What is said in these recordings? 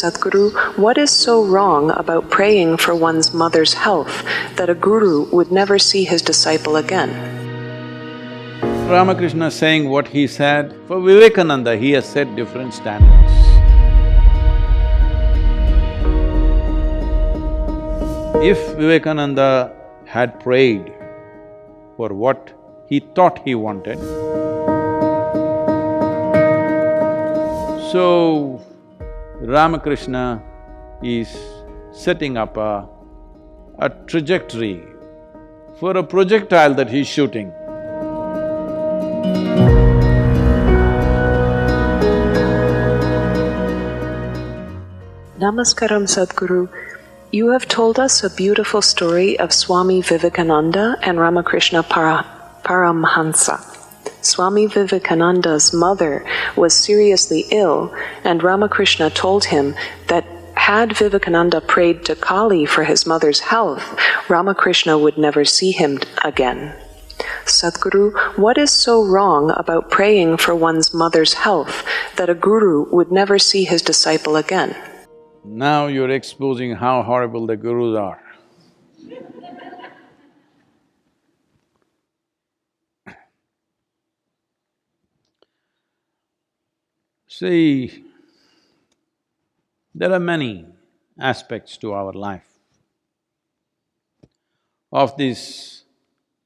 Sadhguru, what is so wrong about praying for one's mother's health that a guru would never see his disciple again? Ramakrishna saying what he said, for Vivekananda he has set different standards. If Vivekananda had prayed for what he thought he wanted, so Ramakrishna is setting up a trajectory for a projectile that he's shooting. Namaskaram, Sadhguru. You have told us a beautiful story of Swami Vivekananda and Ramakrishna Paramhansa. Swami Vivekananda's mother was seriously ill, and Ramakrishna told him that had Vivekananda prayed to Kali for his mother's health, Ramakrishna would never see him again. Sadhguru, what is so wrong about praying for one's mother's health that a guru would never see his disciple again? Now you're exposing how horrible the gurus are. See, there are many aspects to our life. Of these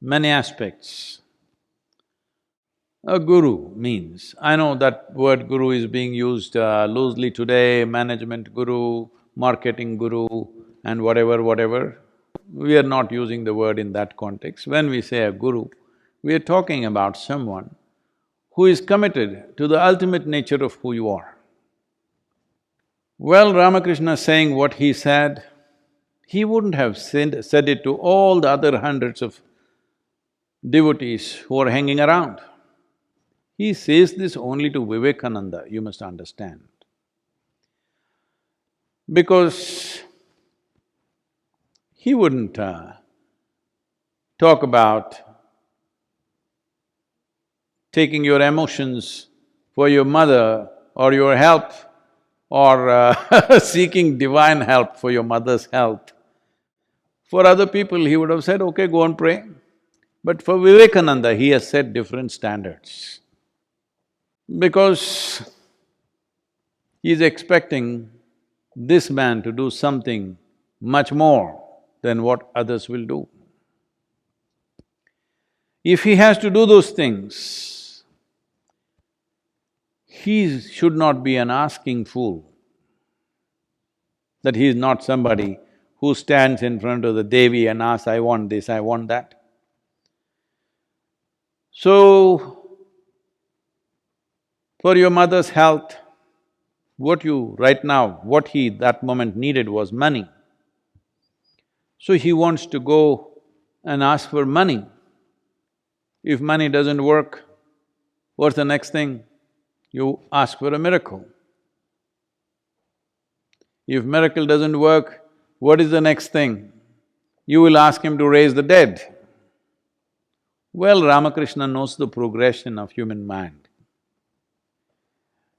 many aspects, a guru means… I know that word guru is being used loosely today, management guru, marketing guru and whatever. We are not using the word in that context. When we say a guru, we are talking about someone who is committed to the ultimate nature of who you are. Well, Ramakrishna saying what he said, he wouldn't have said it to all the other hundreds of devotees who are hanging around. He says this only to Vivekananda, you must understand. Because he wouldn't talk about taking your emotions for your mother or your help or seeking divine help for your mother's health. For other people, he would have said, okay, go and pray. But for Vivekananda, he has set different standards. Because he is expecting this man to do something much more than what others will do. If he has to do those things, he should not be an asking fool. That he is not somebody who stands in front of the Devi and asks, I want this, I want that. So, for your mother's health, what he that moment needed was money. So he wants to go and ask for money. If money doesn't work, what's the next thing? You ask for a miracle. If miracle doesn't work, what is the next thing? You will ask him to raise the dead. Well, Ramakrishna knows the progression of human mind.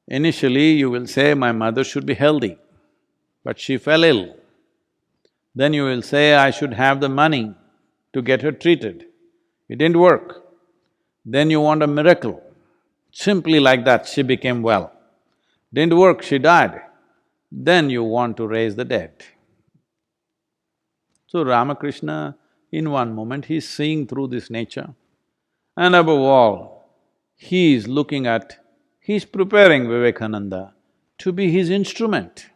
Initially, you will say, my mother should be healthy, but she fell ill. Then you will say, I should have the money to get her treated. It didn't work. Then you want a miracle. Simply like that, she became well. Didn't work, she died. Then you want to raise the dead. So Ramakrishna, in one moment, he's seeing through this nature. And above all, he is looking at… he's preparing Vivekananda to be his instrument.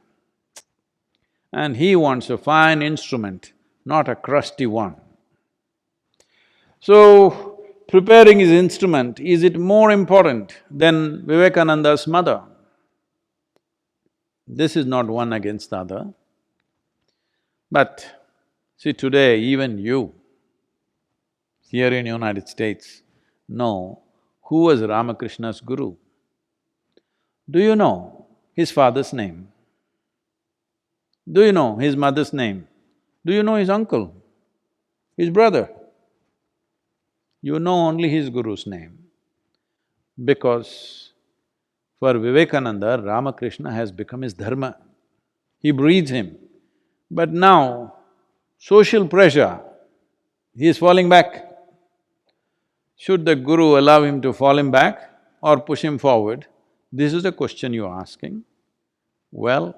And he wants a fine instrument, not a crusty one. So, preparing his instrument, is it more important than Vivekananda's mother? This is not one against the other. But see, today even you, here in United States, know who was Ramakrishna's guru. Do you know his father's name? Do you know his mother's name? Do you know his uncle, his brother? You know only his guru's name. Because for Vivekananda, Ramakrishna has become his dharma. He breeds him. But now, social pressure, he is falling back. Should the guru allow him to fall him back or push him forward? This is the question you're asking. Well,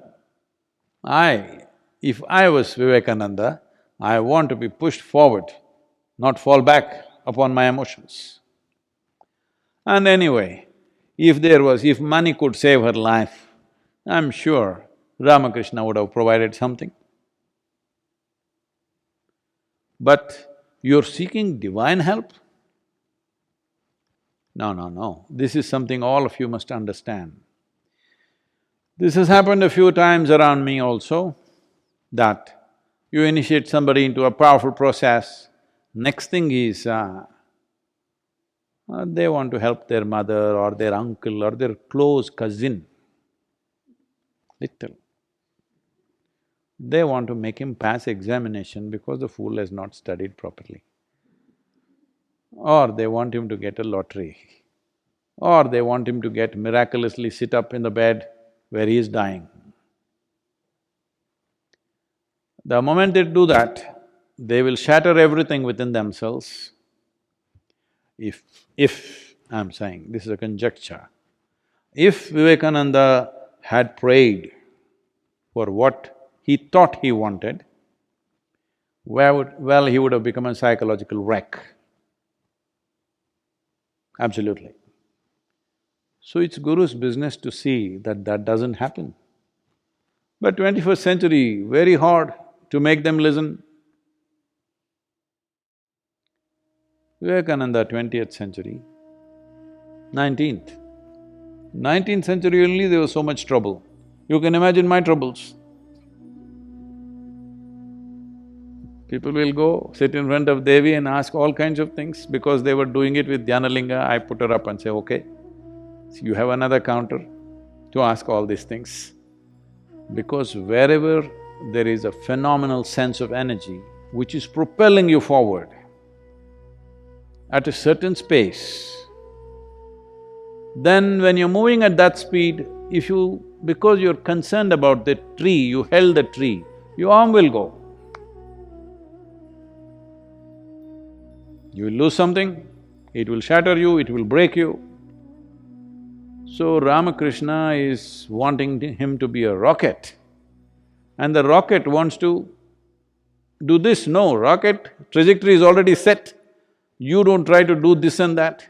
if I was Vivekananda, I want to be pushed forward, not fall back upon my emotions. And anyway, if money could save her life, I'm sure Ramakrishna would have provided something. But you're seeking divine help? No, no, no. This is something all of you must understand. This has happened a few times around me also, that you initiate somebody into a powerful process, next thing is, they want to help their mother or their uncle or their close cousin, little. They want to make him pass examination because the fool has not studied properly. Or they want him to get a lottery. Or they want him to get miraculously sit up in the bed where he is dying. The moment they do that, they will shatter everything within themselves. If, I'm saying, this is a conjecture, if Vivekananda had prayed for what he thought he wanted, well, he would have become a psychological wreck. Absolutely. So it's Guru's business to see that that doesn't happen. But 21st century, very hard to make them listen. Vivekananda, 20th century, 19th. 19th century only there was so much trouble. You can imagine my troubles. People will go, sit in front of Devi and ask all kinds of things. Because they were doing it with Dhyanalinga, I put her up and say, okay, so you have another counter to ask all these things. Because wherever there is a phenomenal sense of energy which is propelling you forward at a certain space, then when you're moving at that speed, because you're concerned about the tree, you held the tree, your arm will go. You will lose something, it will shatter you, it will break you. So Ramakrishna is wanting him to be a rocket, and the rocket wants to do this. No, rocket trajectory is already set. You don't try to do this and that.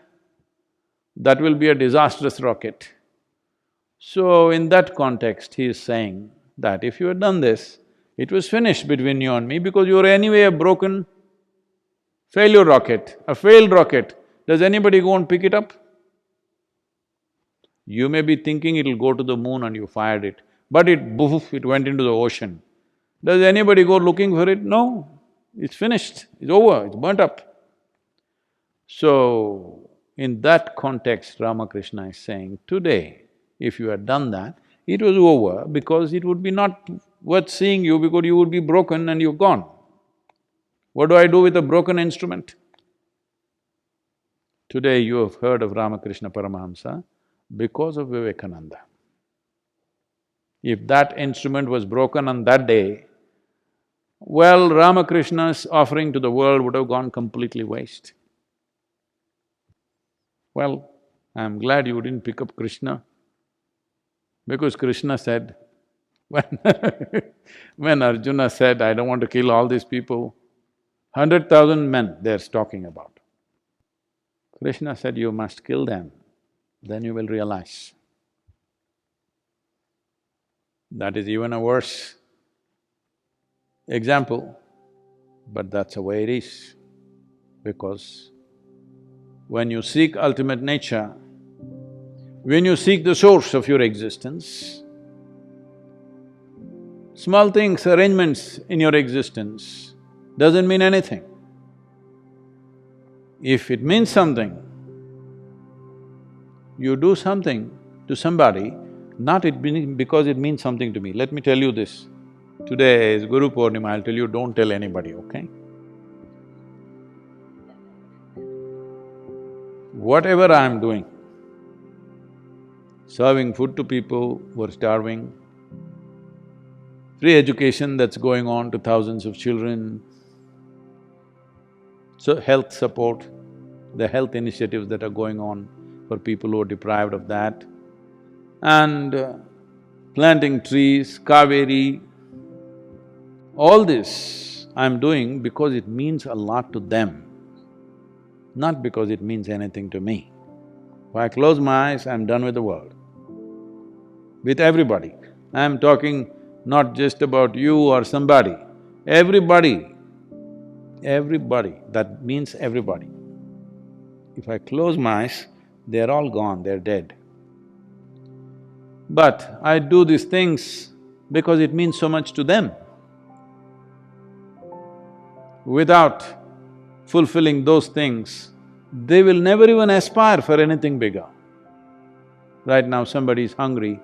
That will be a disastrous rocket. So in that context, he is saying that if you had done this, it was finished between you and me because you were anyway a broken failure rocket, a failed rocket. Does anybody go and pick it up? You may be thinking it'll go to the moon and you fired it, but it went into the ocean. Does anybody go looking for it? No, it's finished, it's over, it's burnt up. So, in that context, Ramakrishna is saying, today, if you had done that, it was over because it would be not worth seeing you because you would be broken and you're gone. What do I do with a broken instrument? Today you have heard of Ramakrishna Paramahamsa because of Vivekananda. If that instrument was broken on that day, well, Ramakrishna's offering to the world would have gone completely waste. Well, I'm glad you didn't pick up Krishna, because Krishna said, when Arjuna said, I don't want to kill all these people, 100,000 men they're talking about. Krishna said, you must kill them, then you will realize. That is even a worse example, but that's the way it is. Because when you seek ultimate nature, when you seek the source of your existence, small things, arrangements in your existence doesn't mean anything. If it means something, you do something to somebody, not because it means something to me. Let me tell you this, today is Guru Purnima, I'll tell you, don't tell anybody, okay? Whatever I'm doing, serving food to people who are starving, free education that's going on to thousands of children, so health support, the health initiatives that are going on for people who are deprived of that, and planting trees, Kaveri, all this I'm doing because it means a lot to them, not because it means anything to me. If I close my eyes, I'm done with the world, with everybody. I'm talking not just about you or somebody, everybody, everybody, that means everybody. If I close my eyes, they're all gone, they're dead. But I do these things because it means so much to them. Without fulfilling those things, they will never even aspire for anything bigger. Right now somebody is hungry,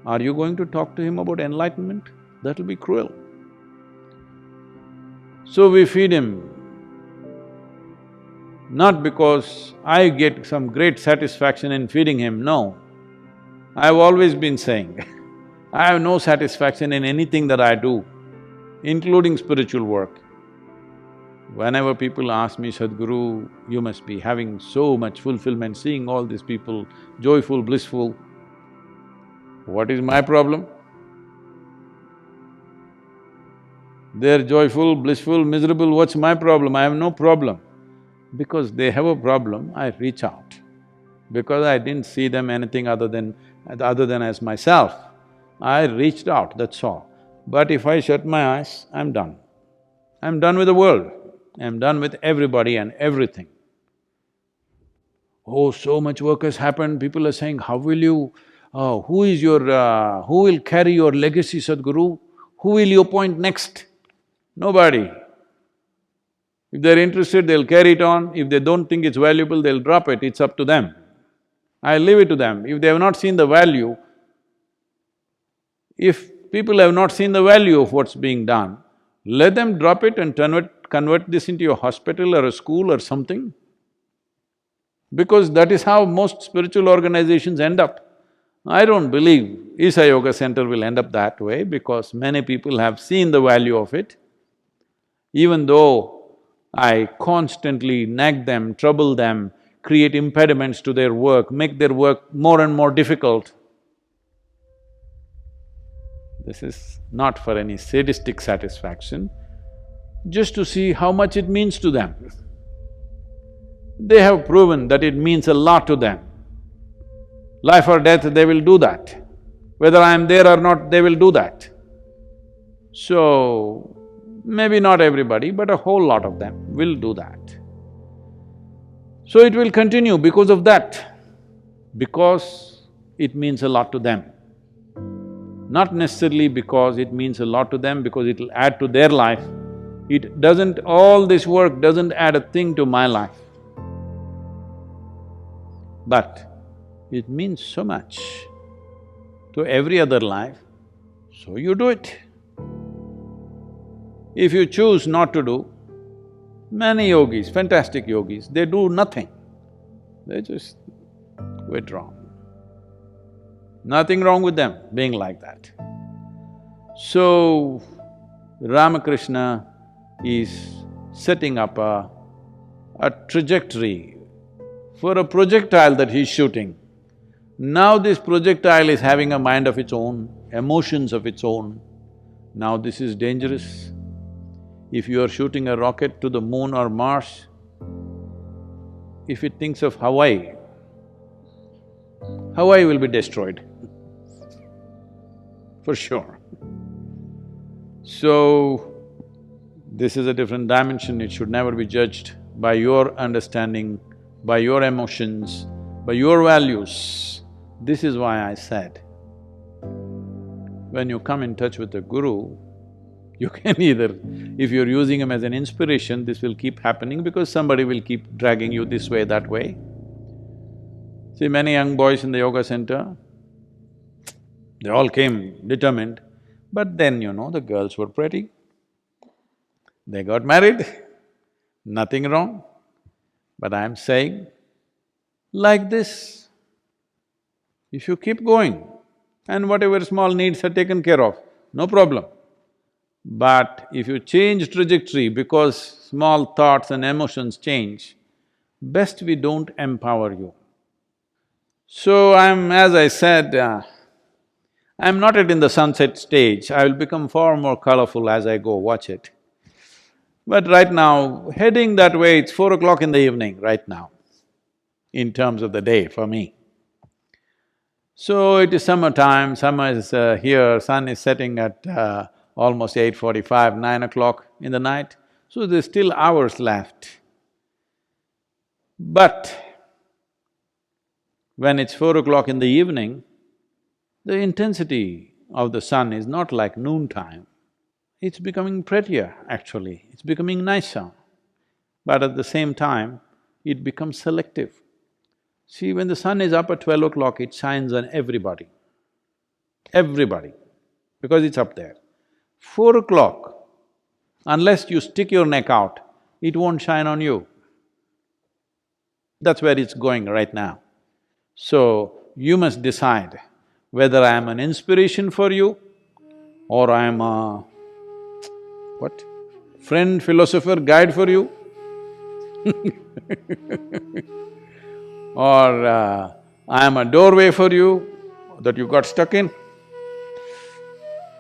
are you going to talk to him about enlightenment? That'll be cruel. So we feed him, not because I get some great satisfaction in feeding him, no. I've always been saying, I have no satisfaction in anything that I do, including spiritual work. Whenever people ask me, Sadhguru, you must be having so much fulfillment seeing all these people joyful, blissful, what is my problem? They're joyful, blissful, miserable, what's my problem? I have no problem. Because they have a problem, I reach out. Because I didn't see them anything other than as myself, I reached out, that's all. But if I shut my eyes, I'm done. I'm done with the world, I'm done with everybody and everything. Oh, so much work has happened, people are saying, how will you… who will carry your legacy, Sadhguru? Who will you appoint next? Nobody. If they're interested, they'll carry it on. If they don't think it's valuable, they'll drop it, it's up to them. I leave it to them. If they have not seen the value, if people have not seen the value of what's being done, let them drop it and convert this into a hospital or a school or something. Because that is how most spiritual organizations end up. I don't believe Ishayogacenter will end up that way because many people have seen the value of it. Even though I constantly nag them, trouble them, create impediments to their work, make their work more and more difficult. This is not for any sadistic satisfaction, just to see how much it means to them. They have proven that it means a lot to them. Life or death, they will do that. Whether I am there or not, they will do that. So, maybe not everybody, but a whole lot of them will do that. So it will continue because of that, because it means a lot to them. Not necessarily because it means a lot to them, because it'll add to their life. It doesn't… all this work doesn't add a thing to my life. But it means so much to every other life, so you do it. If you choose not to do, many yogis, fantastic yogis, they do nothing, they just withdraw. Nothing wrong with them being like that. So, Ramakrishna is setting up a trajectory for a projectile that he's shooting. Now this projectile is having a mind of its own, emotions of its own. Now this is dangerous. If you are shooting a rocket to the moon or Mars, if it thinks of Hawaii, Hawaii will be destroyed, for sure. So, this is a different dimension, it should never be judged by your understanding, by your emotions, by your values. This is why I said, when you come in touch with a guru, you can either… if you're using him as an inspiration, this will keep happening because somebody will keep dragging you this way, that way. See, many young boys in the yoga center, they all came determined, but then, the girls were pretty. They got married, nothing wrong. But I'm saying, like this, if you keep going and whatever small needs are taken care of, no problem. But if you change trajectory because small thoughts and emotions change, best we don't empower you. So as I said, I'm not yet in the sunset stage, I will become far more colorful as I go, watch it. But right now, heading that way, it's 4 o'clock in the evening right now, in terms of the day for me. So it is summertime, summer is here, sun is setting at almost 8:45, 9 o'clock in the night, so there's still hours left. But when it's 4 o'clock in the evening, the intensity of the sun is not like noontime. It's becoming prettier, actually, it's becoming nicer. But at the same time, it becomes selective. See, when the sun is up at 12 o'clock, it shines on everybody, because it's up there. 4 o'clock, unless you stick your neck out, it won't shine on you. That's where it's going right now. So, you must decide whether I am an inspiration for you or I am a… what? Friend, philosopher, guide for you or I am a doorway for you that you got stuck in,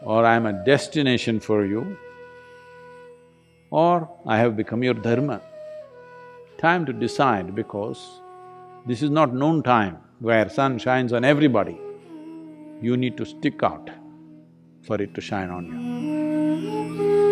or I am a destination for you, or I have become your dharma. Time to decide, because this is not noon time where sun shines on everybody. You need to stick out for it to shine on you.